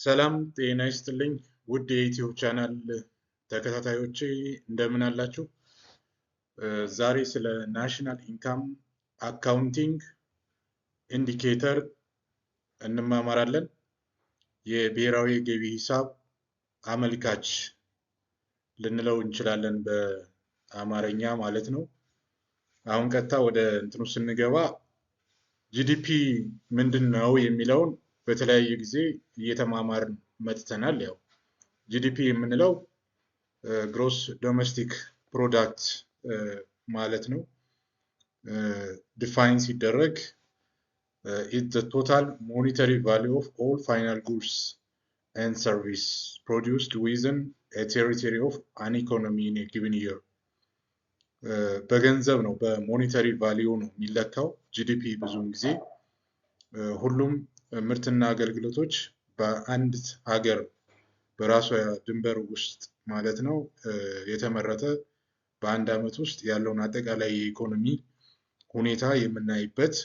ሰላም ጤና ይስጥልኝ ውድ የዩቲዩብ ቻናል ተከታታዮቼ እንደምን አላችሁ? ዛሬ ስለ ናሽናል ኢንካም አካውንቲንግ ኢንዲኬተር እንማማራለን። የብሔራዊ ገቢ ሂሳብ አመልካች ልንለው እንችላለን በአማርኛ ማለት ነው። አሁን ቀጥታ ወደ እንትኑ ስንገባ ጂዲፒ ምንድን ነው የሚለውን በተለያየ ጊዜ እየተማማርን መጥተናል። ያው ጂዲፒ የምንለው ግሮስ ዶሜስቲክ ፕሮዳክት ማለት ነው። ዲፋይን ሲደረግ ኢት ዘ ቶታል ሞኔታሪ ቫሊዩ ኦፍ ኦል ፋይናል ጉድስ ኤንድ ሰርቪስ ፕሮዲውስድ ዊዝን ኤ ቴሪቶሪ ኦፍ አን ኢኮኖሚ ኢን ኤ ጊቨን ይር። በገንዘብ ነው፣ በሞኔታሪ ቫሊዩ ነው የሚለካው። ጂዲፒ ብዙውን ጊዜ ሁሉም ምርትና አገልግሎቶች በአንድ ሀገር በራሷ ድንበር ውስጥ ማለት ነው የተመረተ በአንድ ዓመት ውስጥ ያለውን አጠቃላይ የኢኮኖሚ ሁኔታ የምናይበት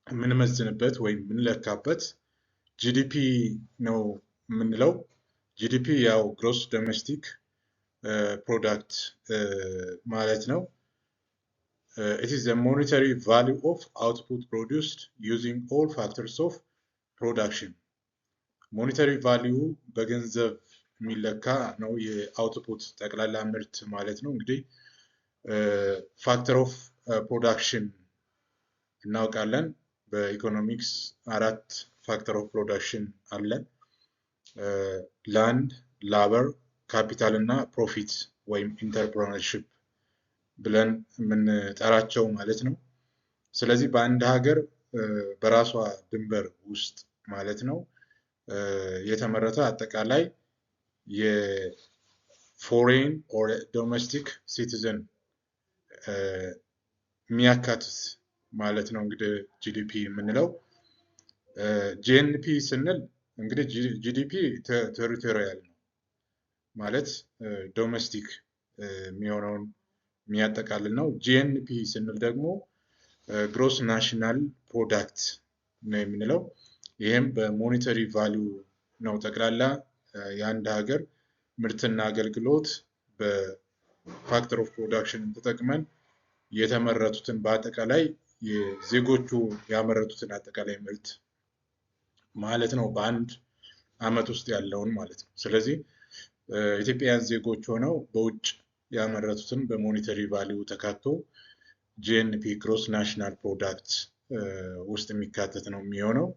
የምንመዝንበት ወይም የምንለካበት ጂዲፒ ነው የምንለው። ጂዲፒ ያው ግሮስ ዶሜስቲክ ፕሮዳክት ማለት ነው። it is the monetary value of output produced using all factors of production. ሞኔታሪ ቫሊዩ በገንዘብ የሚለካ ነው፣ የአውትፑት ጠቅላላ ምርት ማለት ነው። እንግዲህ ፋክተር ኦፍ ፕሮዳክሽን እናውቃለን። በኢኮኖሚክስ 4 ፋክተር ኦፍ ፕሮዳክሽን አለን። ላንድ፣ ላበር፣ ካፒታል እና ፕሮፊት ወይም ኢንተርፕረነርሺፕ ብለን የምንጠራቸው ማለት ነው። ስለዚህ በአንድ ሀገር በራሷ ድንበር ውስጥ ማለት ነው የተመረተ አጠቃላይ የፎሬን ኦር ዶሜስቲክ ሲቲዝን የሚያካትት ማለት ነው እንግዲህ ጂዲፒ የምንለው። ጂኤንፒ ስንል እንግዲህ ጂዲፒ ቴሪቶሪያል ነው ማለት ዶሜስቲክ የሚሆነውን የሚያጠቃልል ነው። ጂኤንፒ ስንል ደግሞ ግሮስ ናሽናል ፕሮዳክት ነው የምንለው። ይህም በሞኔታሪ ቫሊዩ ነው። ጠቅላላ የአንድ ሀገር ምርትና አገልግሎት በፋክተር ኦፍ ፕሮዳክሽን ተጠቅመን የተመረቱትን በአጠቃላይ የዜጎቹ ያመረቱትን አጠቃላይ ምርት ማለት ነው፣ በአንድ ዓመት ውስጥ ያለውን ማለት ነው። ስለዚህ ኢትዮጵያውያን ዜጎች ሆነው በውጭ ያመረቱትን በሞኔታሪ ቫሊዩ ተካቶ ጂኤንፒ ግሮስ ናሽናል ፕሮዳክት ውስጥ የሚካተት ነው የሚሆነው።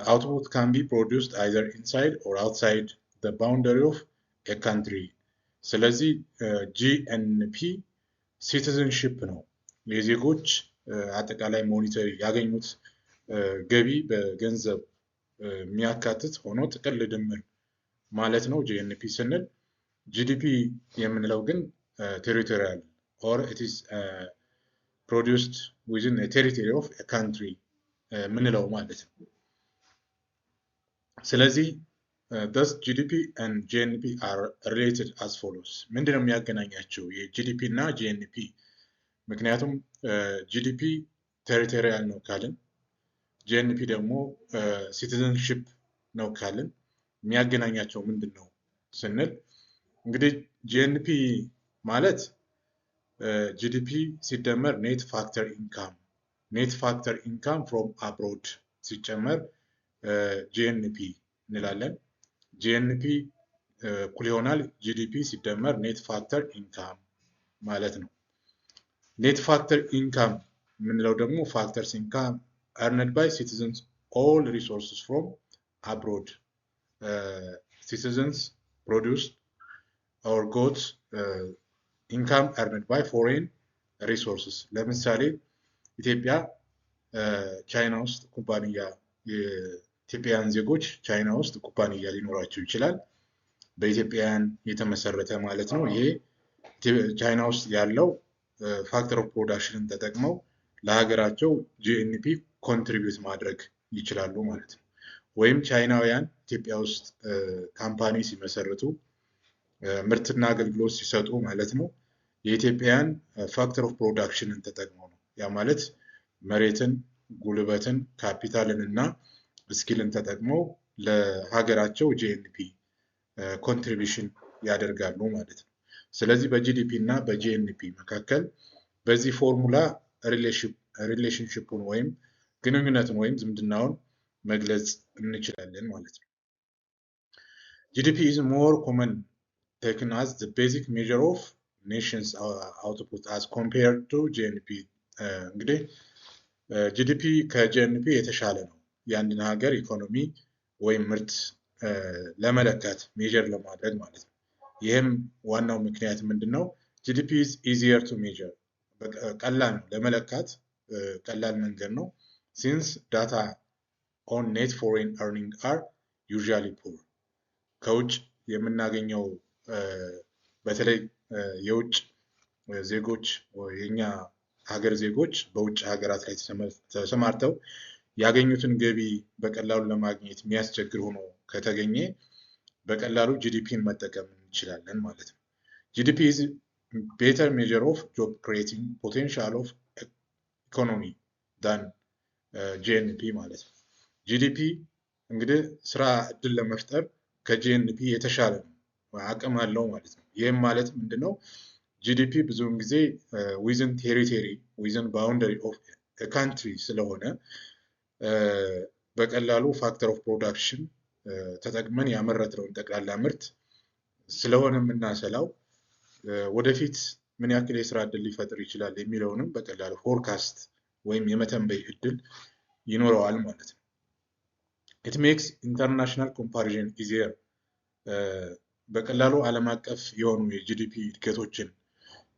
output can be produced either inside or outside the boundary of a country. ስለዚህ ጂኤንፒ ሲቲዝንሺፕ ነው፣ የዜጎች አጠቃላይ ሞኔታሪ ያገኙት ገቢ በገንዘብ የሚያካትት ሆኖ ጥቅል ድምር ማለት ነው ጂኤንፒ ስንል። ጂዲፒ የምንለው ግን ቴሪቶሪያል or it is produced within a territory of a country ምንለው ማለት ነው። ስለዚህ thus GDP and GNP are related as follows. ምንድነው የሚያገናኛቸው የጂዲፒ እና ጂኤንፒ? ምክንያቱም ጂዲፒ ቴሪቶሪያል ነው ካልን፣ ጂኤንፒ ደግሞ ሲቲዝንሺፕ ነው ካልን የሚያገናኛቸው ምንድን ነው ስንል እንግዲህ ጂኤንፒ ማለት ጂዲፒ ሲደመር ኔት ፋክተር ኢንካም፣ ኔት ፋክተር ኢንካም ፍሮም አብሮድ ሲጨመር ጂኤንፒ እንላለን። ጂኤንፒ እኩል ይሆናል ጂዲፒ ሲደመር ኔት ፋክተር ኢንካም ማለት ነው። ኔት ፋክተር ኢንካም የምንለው ደግሞ ፋክተርስ ኢንካም earned by citizens all resources from abroad. Citizens produced or got income earned by foreign resources. ለምሳሌ ኢትዮጵያ ቻይና ውስጥ ኩባንያ፣ የኢትዮጵያውያን ዜጎች ቻይና ውስጥ ኩባንያ ሊኖራቸው ይችላል፣ በኢትዮጵያውያን የተመሰረተ ማለት ነው። ይሄ ቻይና ውስጥ ያለው ፋክተር ኦፍ ፕሮዳክሽንን ተጠቅመው ለሀገራቸው ጂኤንፒ ኮንትሪቢዩት ማድረግ ይችላሉ ማለት ነው። ወይም ቻይናውያን ኢትዮጵያ ውስጥ ካምፓኒ ሲመሰርቱ ምርትና አገልግሎት ሲሰጡ ማለት ነው የኢትዮጵያውያን ፋክተር ኦፍ ፕሮዳክሽንን ተጠቅመው ነው። ያ ማለት መሬትን፣ ጉልበትን፣ ካፒታልን እና ስኪልን ተጠቅመው ለሀገራቸው ጂኤንፒ ኮንትሪቢሽን ያደርጋሉ ማለት ነው። ስለዚህ በጂዲፒ እና በጂኤንፒ መካከል በዚህ ፎርሙላ ሪሌሽንሽፑን ወይም ግንኙነትን ወይም ዝምድናውን መግለጽ እንችላለን ማለት ነው። ጂዲፒ is more common taken as the basic measure of nations output as compared to GNP። እንግዲህ ጂዲፒ ከጂኤንፒ የተሻለ ነው የአንድን ሀገር ኢኮኖሚ ወይም ምርት ለመለካት ሜጀር ለማድረግ ማለት ነው። ይህም ዋናው ምክንያት ምንድነው? ጂዲፒ is easier to measure ቀላል ነው ለመለካት ቀላል መንገድ ነው። since data on net foreign earning are usually poor ከውጭ የምናገኘው በተለይ የውጭ ዜጎች የኛ ሀገር ዜጎች በውጭ ሀገራት ላይ ተሰማርተው ያገኙትን ገቢ በቀላሉ ለማግኘት የሚያስቸግር ሆኖ ከተገኘ በቀላሉ ጂዲፒን መጠቀም እንችላለን ማለት ነው። ጂዲፒ is better measure of job creating potential of economy than ጂኤንፒ ማለት ነው። ጂዲፒ እንግዲህ ስራ እድል ለመፍጠር ከጂኤንፒ የተሻለ ነው አቅም አለው ማለት ነው። ይህም ማለት ምንድነው? ጂዲፒ ብዙውን ጊዜ ዊዝን ቴሪቶሪ ዊዝን ባውንደሪ ኦፍ ካንትሪ ስለሆነ በቀላሉ ፋክተር ኦፍ ፕሮዳክሽን ተጠቅመን ያመረትነውን ጠቅላላ ምርት ስለሆነ የምናሰላው ወደፊት ምን ያክል የስራ እድል ሊፈጥር ይችላል የሚለውንም በቀላሉ ፎርካስት ወይም የመተንበይ እድል ይኖረዋል ማለት ነው። it makes international comparison easier በቀላሉ ዓለም አቀፍ የሆኑ የጂዲፒ እድገቶችን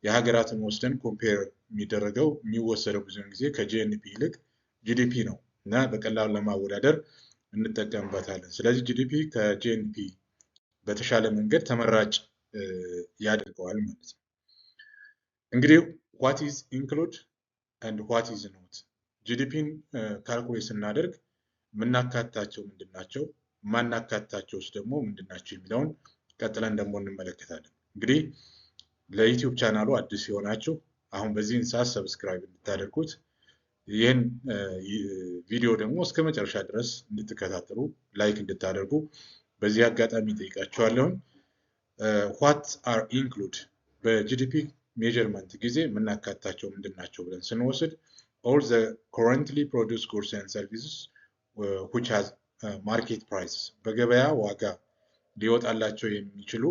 የሀገራትን ወስደን ኮምፔር የሚደረገው የሚወሰደው ብዙውን ጊዜ ከጂኤንፒ ይልቅ ጂዲፒ ነው እና በቀላሉ ለማወዳደር እንጠቀምበታለን። ስለዚህ ጂዲፒ ከጂኤንፒ በተሻለ መንገድ ተመራጭ ያደርገዋል ማለት ነው። እንግዲህ what is include and what is not ጂዲፒን ካልኩሌት ስናደርግ ምናካታቸው ምንድናቸው ማናካታቸውስ ደግሞ ምንድናቸው የሚለውን ቀጥለን ደግሞ እንመለከታለን። እንግዲህ ለዩቲዩብ ቻናሉ አዲስ የሆናችሁ አሁን በዚህን ሰዓት ሰብስክራይብ እንድታደርጉት ይህን ቪዲዮ ደግሞ እስከ መጨረሻ ድረስ እንድትከታተሉ ላይክ እንድታደርጉ በዚህ አጋጣሚ ጠይቃችኋለሁ። what are include በጂዲፒ ሜጀርመንት ጊዜ ምናካታቸው ምንድናቸው ብለን ስንወስድ all the currently produced goods and services which has market prices በገበያ ዋጋ ሊወጣላቸው የሚችሉ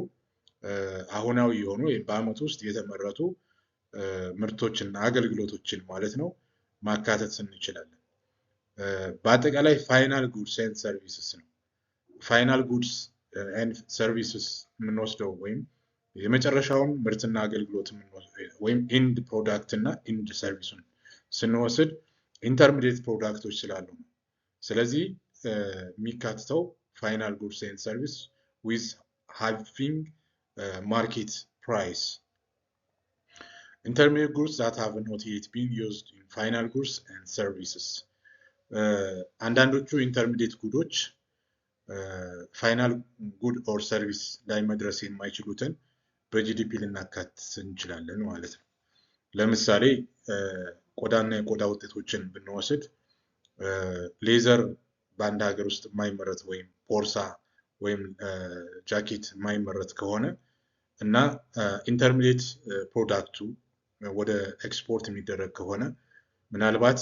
አሁናዊ የሆኑ በአመት ውስጥ የተመረቱ ምርቶችና አገልግሎቶችን ማለት ነው ማካተት እንችላለን። በአጠቃላይ ፋይናል ጉድስ ኤንድ ሰርቪስስ ነው። ፋይናል ጉድስ ኤንድ ሰርቪስስ የምንወስደው ወይም የመጨረሻውን ምርትና አገልግሎት ወይም ኢንድ ፕሮዳክት እና ኢንድ ሰርቪሱን ስንወስድ ኢንተርሚዲየት ፕሮዳክቶች ስላሉ ነው። ስለዚህ የሚካትተው ፋይናል ጉድስ ኤንድ ሰርቪስ with having market price. Intermediate goods that have not yet been used in final goods and services. አንዳንዶቹ ኢንተርሚዲየት ጉዶች ፋይናል ጉድ ኦር ሰርቪስ ላይ መድረስ የማይችሉትን በጂዲፒ ልናካትት እንችላለን ማለት ነው። ለምሳሌ ቆዳና የቆዳ ውጤቶችን ብንወስድ ሌዘር በአንድ ሀገር ውስጥ የማይመረት ወይም ቦርሳ ወይም ጃኬት የማይመረት ከሆነ እና ኢንተርሚዲየት ፕሮዳክቱ ወደ ኤክስፖርት የሚደረግ ከሆነ ምናልባት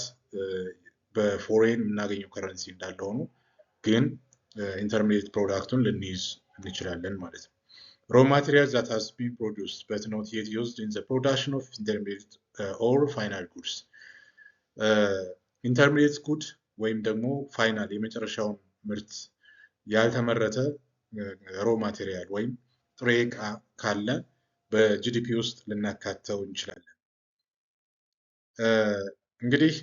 በፎሬን የምናገኘው ከረንሲ እንዳለ ሆኖ ግን ኢንተርሚዲየት ፕሮዳክቱን ልንይዝ እንችላለን ማለት ነው። raw materials that has been produced but not yet used in the production of intermediate or final goods intermediate good ወይም ደግሞ ፋይናል የመጨረሻውን ምርት ያልተመረተ ሮ ማቴሪያል ወይም ጥሬ ዕቃ ካለ በጂዲፒ ውስጥ ልናካተው እንችላለን። እንግዲህ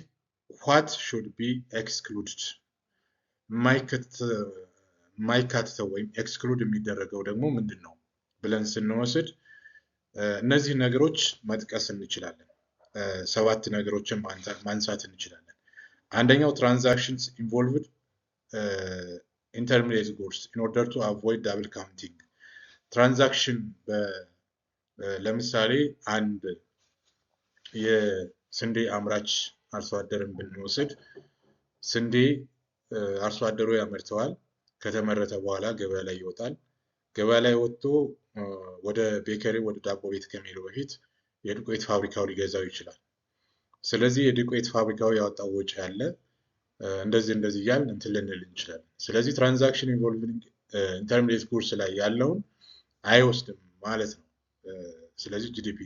what should be excluded የማይካተተው ወይም ኤክስክሉድ የሚደረገው ደግሞ ምንድን ነው ብለን ስንወስድ እነዚህ ነገሮች መጥቀስ እንችላለን። 7 ነገሮችን ማንሳት እንችላለን። አንደኛው transactions involved intermediate goods in order to avoid double counting ትራንዛክሽን ለምሳሌ አንድ የስንዴ አምራች አርሶ አደርን ብንወስድ ስንዴ አርሶ አደሩ ያመርተዋል። ከተመረተ በኋላ ገበያ ላይ ይወጣል። ገበያ ላይ ወጥቶ ወደ ቤከሪ ወደ ዳቦ ቤት ከመሄዱ በፊት የዱቄት ፋብሪካው ሊገዛው ይችላል። ስለዚህ የዱቄት ፋብሪካው ያወጣው ወጪ አለ። እንደዚህ እያልን እንትን ልንል እንችላለን። ስለዚህ ትራንዛክሽን ኢንቮልቪንግ ኢንተርሚዲየት ጉድስ ላይ ያለውን አይወስድም ማለት ነው። ስለዚህ ጂዲፒ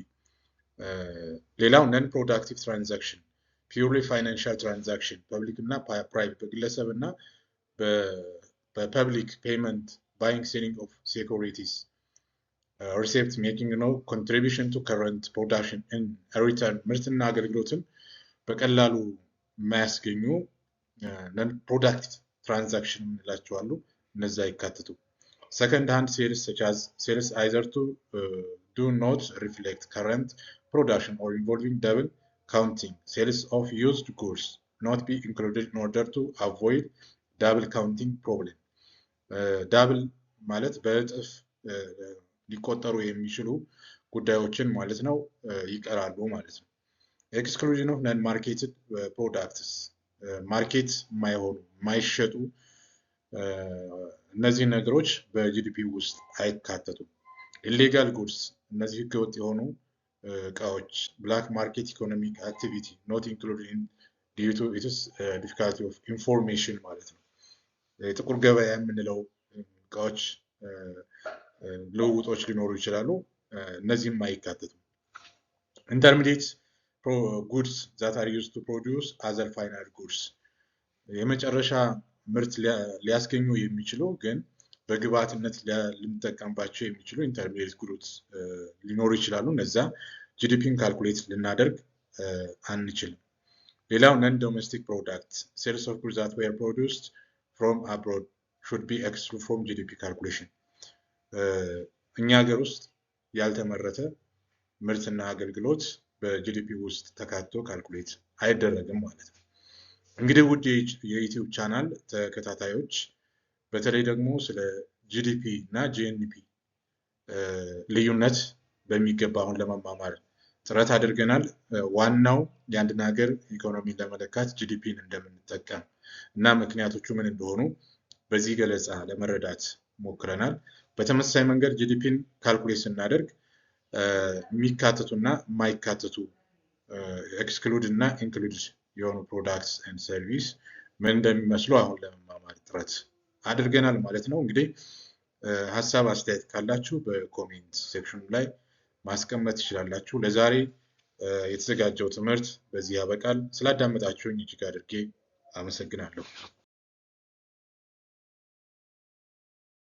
ሌላው ነን ፕሮዳክቲቭ ትራንዛክሽን ፒውርሊ ፋይናንሻል ትራንዛክሽን ፐብሊክ እና ፕራይቬት በግለሰብ እና በፐብሊክ ፔመንት ባይንግ ሴሊንግ ኦፍ ሴኩሪቲስ ሪሴፕት ሜኪንግ ነው ኮንትሪቢሽን ቱ ከረንት ፕሮዳክሽን ኢን ሪተርን ምርትና አገልግሎትን በቀላሉ የማያስገኙ ነን ፕሮዳክቲቭ ትራንዛክሽን የምንላቸው አሉ። እነዛ ይካተቱ። ሰከንድ ሃንድ ሴልስ such as sales either to do not reflect current production or involving double counting. Sales of used goods not be included in order to avoid double counting problem. double ማለት በእጥፍ ሊቆጠሩ የሚችሉ ጉዳዮችን ማለት ነው ይቀራሉ ማለት ነው። exclusion of non marketed products ማርኬት የማይሆኑ የማይሸጡ እነዚህ ነገሮች በጂዲፒ ውስጥ አይካተቱም። ኢሌጋል ጉድስ እነዚህ ህገወጥ የሆኑ እቃዎች ብላክ ማርኬት ኢኮኖሚክ አክቲቪቲ ኖት ኢንክሉድድ ኢን ዲዩ ቱ ኢትስ ዲፊካልቲ ኦፍ ኢንፎርሜሽን ማለት ነው። የጥቁር ገበያ የምንለው እቃዎች ልውውጦች ሊኖሩ ይችላሉ። እነዚህም አይካተቱም። ኢንተርሚዲየት ጉድስ ዛት አር ዩዝድ ቱ ፕሮዲውስ አዘር ፋይናል ጉድስ የመጨረሻ ምርት ሊያስገኙ የሚችሉ ግን በግብዓትነት ልንጠቀምባቸው የሚችሉ ኢንተርሚዲየት ጉድስ ሊኖሩ ይችላሉ። እነዛ ጂዲፒን ካልኩሌት ልናደርግ አንችልም። ሌላው ነን ዶሜስቲክ ፕሮዳክት ሴልስ ኦፍ ጉድስ ዛት ዌር ፕሮዲውስድ ፍሮም አብሮድ ሹድ ቢ ኤክስክሉድድ ፍሮም ጂዲፒ ካልኩሌሽን እኛ ሀገር ውስጥ ያልተመረተ ምርትና አገልግሎት በጂዲፒ ውስጥ ተካቶ ካልኩሌት አይደረግም ማለት ነው። እንግዲህ ውድ የዩቲዩብ ቻናል ተከታታዮች በተለይ ደግሞ ስለ ጂዲፒ እና ጂኤንፒ ልዩነት በሚገባ አሁን ለመማማር ጥረት አድርገናል። ዋናው የአንድን ሀገር ኢኮኖሚን ለመለካት ጂዲፒን እንደምንጠቀም እና ምክንያቶቹ ምን እንደሆኑ በዚህ ገለጻ ለመረዳት ሞክረናል። በተመሳሳይ መንገድ ጂዲፒን ካልኩሌት ስናደርግ የሚካተቱና የማይካተቱ ኤክስክሉድ እና ኢንክሉድ የሆኑ ፕሮዳክትስ ኤንድ ሰርቪስ ምን እንደሚመስሉ አሁን ለመማማር ጥረት አድርገናል ማለት ነው። እንግዲህ ሀሳብ አስተያየት ካላችሁ በኮሜንት ሴክሽኑ ላይ ማስቀመጥ ትችላላችሁ። ለዛሬ የተዘጋጀው ትምህርት በዚህ ያበቃል። ስላዳመጣችሁኝ እጅግ አድርጌ አመሰግናለሁ።